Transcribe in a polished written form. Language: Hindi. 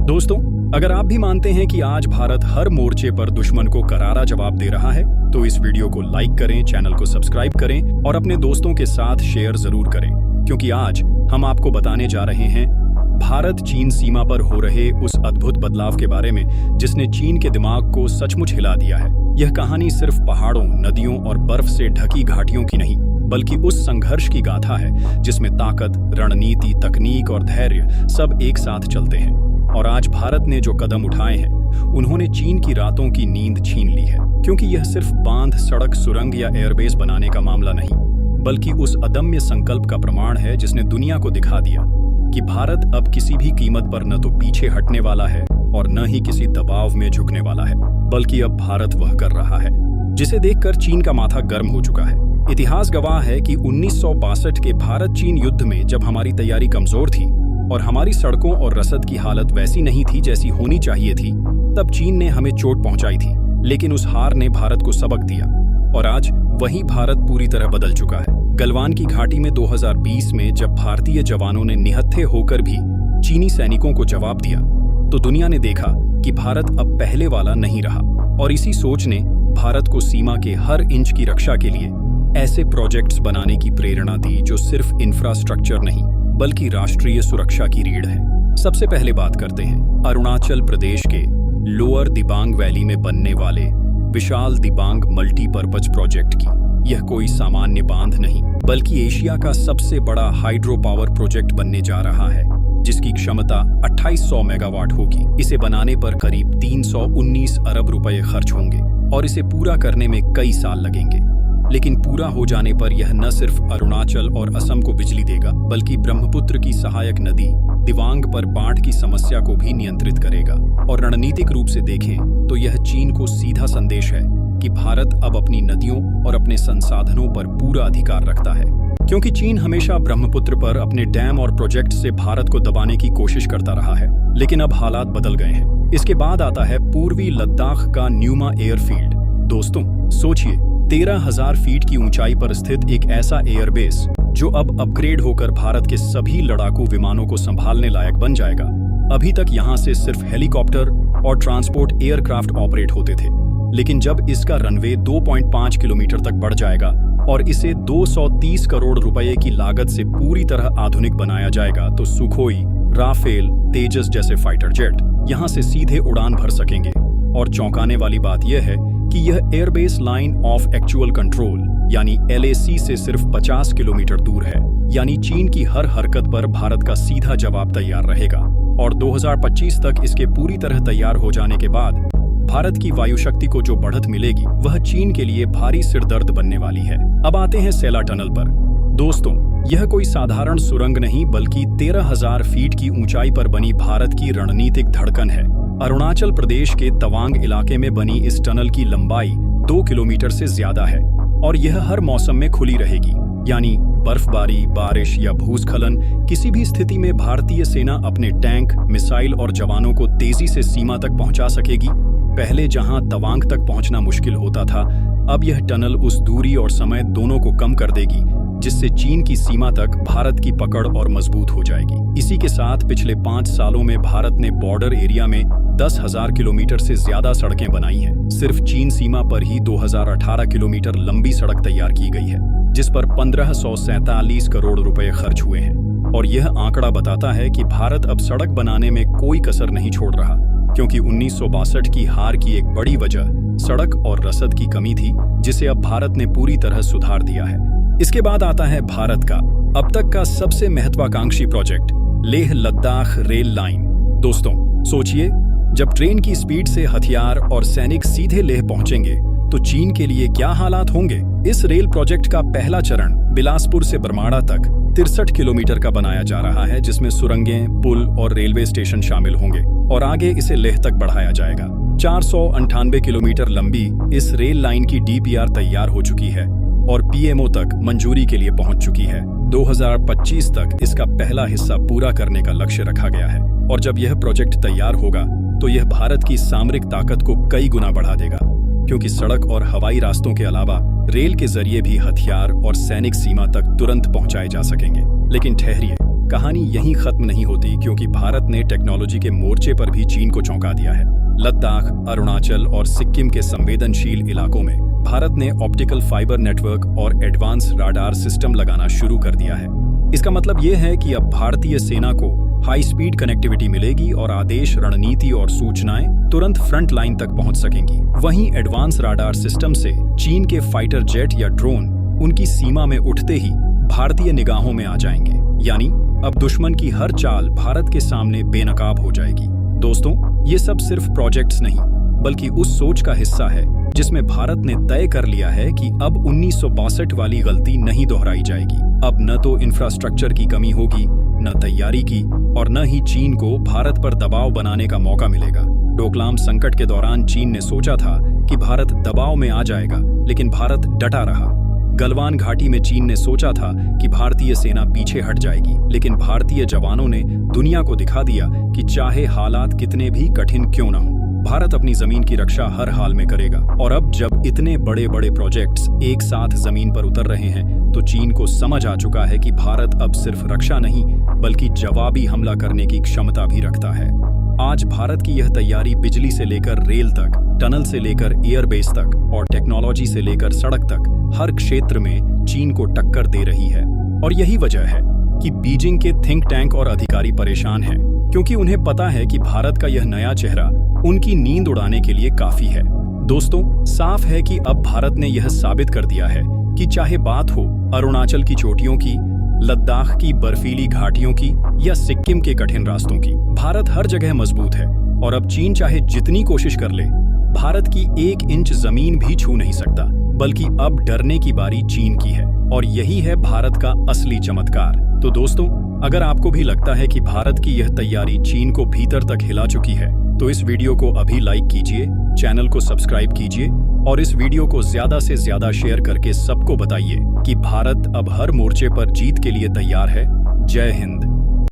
दोस्तों, अगर आप भी मानते हैं कि आज भारत हर मोर्चे पर दुश्मन को करारा जवाब दे रहा है, तो इस वीडियो को लाइक करें, चैनल को सब्सक्राइब करें और अपने दोस्तों के साथ शेयर जरूर करें, क्योंकि आज हम आपको बताने जा रहे हैं भारत चीन सीमा पर हो रहे उस अद्भुत बदलाव के बारे में जिसने चीन के दिमाग को सचमुच हिला दिया है। यह कहानी सिर्फ पहाड़ों, नदियों और बर्फ से ढकी घाटियों की नहीं, बल्कि उस संघर्ष की गाथा है जिसमें ताकत, रणनीति, तकनीक और धैर्य सब एक साथ चलते हैं। और आज भारत ने जो कदम उठाए हैं, उन्होंने चीन की रातों की नींद छीन ली है, क्योंकि यह सिर्फ बांध, सड़क, सुरंग या एयरबेस बनाने का मामला नहीं, बल्कि उस अदम्य संकल्प का प्रमाण है जिसने दुनिया को दिखा दिया कि भारत अब किसी भी कीमत पर न तो पीछे हटने वाला है और न ही किसी दबाव में झुकने वाला है, बल्कि अब भारत वह कर रहा है जिसे देखकर चीन का माथा गर्म हो चुका है। इतिहास गवाह है कि 1962 के भारत चीन युद्ध में जब हमारी तैयारी कमजोर थी और हमारी सड़कों और रसद की हालत वैसी नहीं थी जैसी होनी चाहिए थी, तब चीन ने हमें चोट पहुंचाई थी, लेकिन उस हार ने भारत को सबक दिया। और आज वही भारत पूरी तरह बदल चुका है। गलवान की घाटी में 2020 में जब भारतीय जवानों ने निहत्थे होकर भी चीनी सैनिकों को जवाब दिया, तो दुनिया ने देखा कि भारत अब पहले वाला नहीं रहा। और इसी सोच ने भारत को सीमा के हर इंच की रक्षा के लिए ऐसे प्रोजेक्ट्स बनाने की प्रेरणा दी जो सिर्फ इंफ्रास्ट्रक्चर नहीं, बल्कि राष्ट्रीय सुरक्षा की रीढ़ है। सबसे पहले बात करते हैं अरुणाचल प्रदेश के लोअर दिबांग वैली में बनने वाले विशाल दिबांग मल्टीपर्पज प्रोजेक्ट की। यह कोई सामान्य बांध नहीं, बल्कि एशिया का सबसे बड़ा हाइड्रो पावर प्रोजेक्ट बनने जा रहा है, जिसकी क्षमता 2800 मेगावाट होगी। इसे बनाने पर करीब 319 अरब रुपए खर्च होंगे और इसे पूरा करने में कई साल लगेंगे। लेकिन पूरा हो जाने पर यह न सिर्फ अरुणाचल और असम को बिजली देगा, बल्कि ब्रह्मपुत्र की सहायक नदी दिबांग पर बाढ़ की समस्या को भी नियंत्रित करेगा। और रणनीतिक रूप से देखें तो यह चीन को सीधा संदेश है कि भारत अब अपनी नदियों और अपने संसाधनों पर पूरा अधिकार रखता है, क्योंकि चीन हमेशा ब्रह्मपुत्र पर अपने डैम और प्रोजेक्ट से भारत को दबाने की कोशिश करता रहा है। लेकिन अब हालात बदल गए हैं। इसके बाद आता है पूर्वी लद्दाख का न्यूमा एयरफील्ड। दोस्तों, सोचिए, 13,000 फीट की ऊंचाई पर स्थित एक ऐसा एयरबेस जो अब अपग्रेड होकर भारत के सभी लड़ाकू विमानों को संभालने लायक बन जाएगा। अभी तक यहां से सिर्फ हेलीकॉप्टर और ट्रांसपोर्ट एयरक्राफ्ट ऑपरेट होते थे, लेकिन जब इसका रनवे 2.5 किलोमीटर तक बढ़ जाएगा और इसे 230 करोड़ रुपए की लागत से पूरी तरह आधुनिक बनाया जाएगा, तो सुखोई, राफेल, तेजस जैसे फाइटर जेट यहां से सीधे उड़ान भर सकेंगे। और चौंकाने वाली बात यह है कि यह airbase line of actual control यानी LAC से सिर्फ 50 किलोमीटर दूर है, यानी चीन की हर हरकत पर भारत का सीधा जवाब तैयार रहेगा। और 2025 तक इसके पूरी तरह तैयार हो जाने के बाद भारत की वायु शक्ति को जो बढ़त मिलेगी, वह चीन के लिए भारी सिरदर्द बनने वाली है। अब आते हैं सेला टनल पर। दोस्तों, यह कोई साधारण सुरंग नहीं, बल्कि 13,000 फीट की ऊंचाई पर बनी भारत की रणनीतिक धड़कन है। अरुणाचल प्रदेश के तवांग इलाके में बनी इस टनल की लंबाई 2 किलोमीटर से ज्यादा है और यह हर मौसम में खुली रहेगी, यानी बर्फबारी, बारिश या भूस्खलन, किसी भी स्थिति में भारतीय सेना अपने टैंक, मिसाइल और जवानों को तेजी से सीमा तक पहुंचा सकेगी। पहले जहां तवांग तक पहुंचना मुश्किल होता था, अब यह टनल उस दूरी और समय दोनों को कम कर देगी, जिससे चीन की सीमा तक भारत की पकड़ और मजबूत हो जाएगी। इसी के साथ पिछले 5 सालों में भारत ने बॉर्डर एरिया में 10,000 किलोमीटर से ज्यादा सड़कें बनाई हैं। सिर्फ चीन सीमा पर ही 2018 किलोमीटर लंबी सड़क तैयार की गई है, जिस पर 1547 करोड़ रुपए खर्च हुए हैं। और यह आंकड़ा बताता है कि भारत अब सड़क बनाने में कोई कसर नहीं छोड़ रहा, क्योंकि 1962 की हार की एक बड़ी वजह सड़क और रसद की कमी थी, जिसे अब भारत ने पूरी तरह सुधार दिया है। इसके बाद आता है भारत का अब तक का सबसे महत्वाकांक्षी project, Leh Ladakh rail line. दोस्तों, सोचिए, जब ट्रेन की स्पीड से हथियार और सैनिक सीधे लेह पहुंचेंगे, तो चीन के लिए क्या हालात होंगे। इस रेल प्रोजेक्ट का पहला चरण बिलासपुर से बरमाड़ा तक 63 किलोमीटर का बनाया जा रहा है, जिसमें सुरंगें, पुल और रेलवे स्टेशन शामिल होंगे और आगे इसे लेह तक बढ़ाया जाएगा। 498 किलोमीटर लंबी इस रेल लाइन की DPR तैयार हो चुकी है और PMO तक मंजूरी के लिए पहुंच चुकी है। 2025 तक इसका पहला हिस्सा पूरा करने का लक्ष्य रखा गया है। और जब यह प्रोजेक्ट तैयार होगा, तो यह भारत की सामरिक ताकत को कई गुना बढ़ा देगा, क्योंकि सड़क और हवाई रास्तों के अलावा रेल के जरिए भी हथियार और सैनिक सीमा तक तुरंत पहुंचाए जा सकेंगे। लेकिन ठहरिए, कहानी यहीं खत्म नहीं होती, क्योंकि भारत ने टेक्नोलॉजी के मोर्चे पर भी चीन को चौंका दिया है। लद्दाख, अरुणाचल और सिक्किम के संवेदनशील इलाकों में भारत ने ऑप्टिकल फाइबर नेटवर्क और एडवांस राडार सिस्टम लगाना शुरू कर दिया है। इसका मतलब ये है कि अब भारतीय सेना को हाई स्पीड कनेक्टिविटी मिलेगी और आदेश, रणनीति और सूचनाएं तुरंत फ्रंट लाइन तक पहुंच सकेंगी। वहीं एडवांस राडार सिस्टम से चीन के फाइटर जेट या ड्रोन उनकी सीमा में उठते ही भारतीय निगाहों में आ जाएंगे, यानी अब दुश्मन की हर चाल भारत के सामने बेनकाब हो जाएगी। दोस्तों, ये सब सिर्फ प्रोजेक्ट्स नहीं, बल्कि उस सोच का हिस्सा है जिसमें भारत ने तय कर लिया है कि अब 1962 वाली गलती नहीं दोहराई जाएगी। अब न तो इंफ्रास्ट्रक्चर की कमी होगी, न तैयारी की, और न ही चीन को भारत पर दबाव बनाने का मौका मिलेगा। डोकलाम संकट के दौरान चीन ने सोचा था कि भारत दबाव में आ जाएगा, लेकिन भारत डटा रहा। गलवान घाटी में चीन ने सोचा था कि भारतीय सेना पीछे हट जाएगी, लेकिन भारतीय जवानों ने दुनिया को दिखा दिया कि चाहे हालात कितने भी कठिन क्यों न हो, भारत अपनी जमीन की रक्षा हर हाल में करेगा। और अब जब इतने बड़े बड़े प्रोजेक्ट्स एक साथ जमीन पर उतर रहे हैं, तो चीन को समझ आ चुका है कि भारत अब सिर्फ रक्षा नहीं, बल्कि जवाबी हमला करने की क्षमता भी रखता है। आज भारत की यह तैयारी बिजली से लेकर रेल तक, टनल से लेकर एयरबेस तक और टेक्नोलॉजी से लेकर सड़क तक हर क्षेत्र में चीन को टक्कर दे रही है। और यही वजह है कि बीजिंग के थिंक टैंक और अधिकारी परेशान हैं, क्योंकि उन्हें पता है कि भारत का यह नया चेहरा उनकी नींद उड़ाने के लिए काफी है। दोस्तों, साफ है कि अब भारत ने यह साबित कर दिया है कि चाहे बात हो अरुणाचल की चोटियों की, लद्दाख की बर्फीली घाटियों की या सिक्किम के कठिन रास्तों की, भारत हर जगह मजबूत है। और अब चीन चाहे जितनी कोशिश कर ले, भारत की 1 इंच जमीन भी छू नहीं सकता, बल्कि अब डरने की बारी चीन की है। और यही है भारत का असली चमत्कार। तो दोस्तों, अगर आपको भी लगता है कि भारत की यह तैयारी चीन को भीतर तक हिला चुकी है, तो इस वीडियो को अभी लाइक कीजिए, चैनल को सब्सक्राइब कीजिए और इस वीडियो को ज्यादा से ज्यादा शेयर करके सबको बताइए कि भारत अब हर मोर्चे पर जीत के लिए तैयार है। जय हिंद।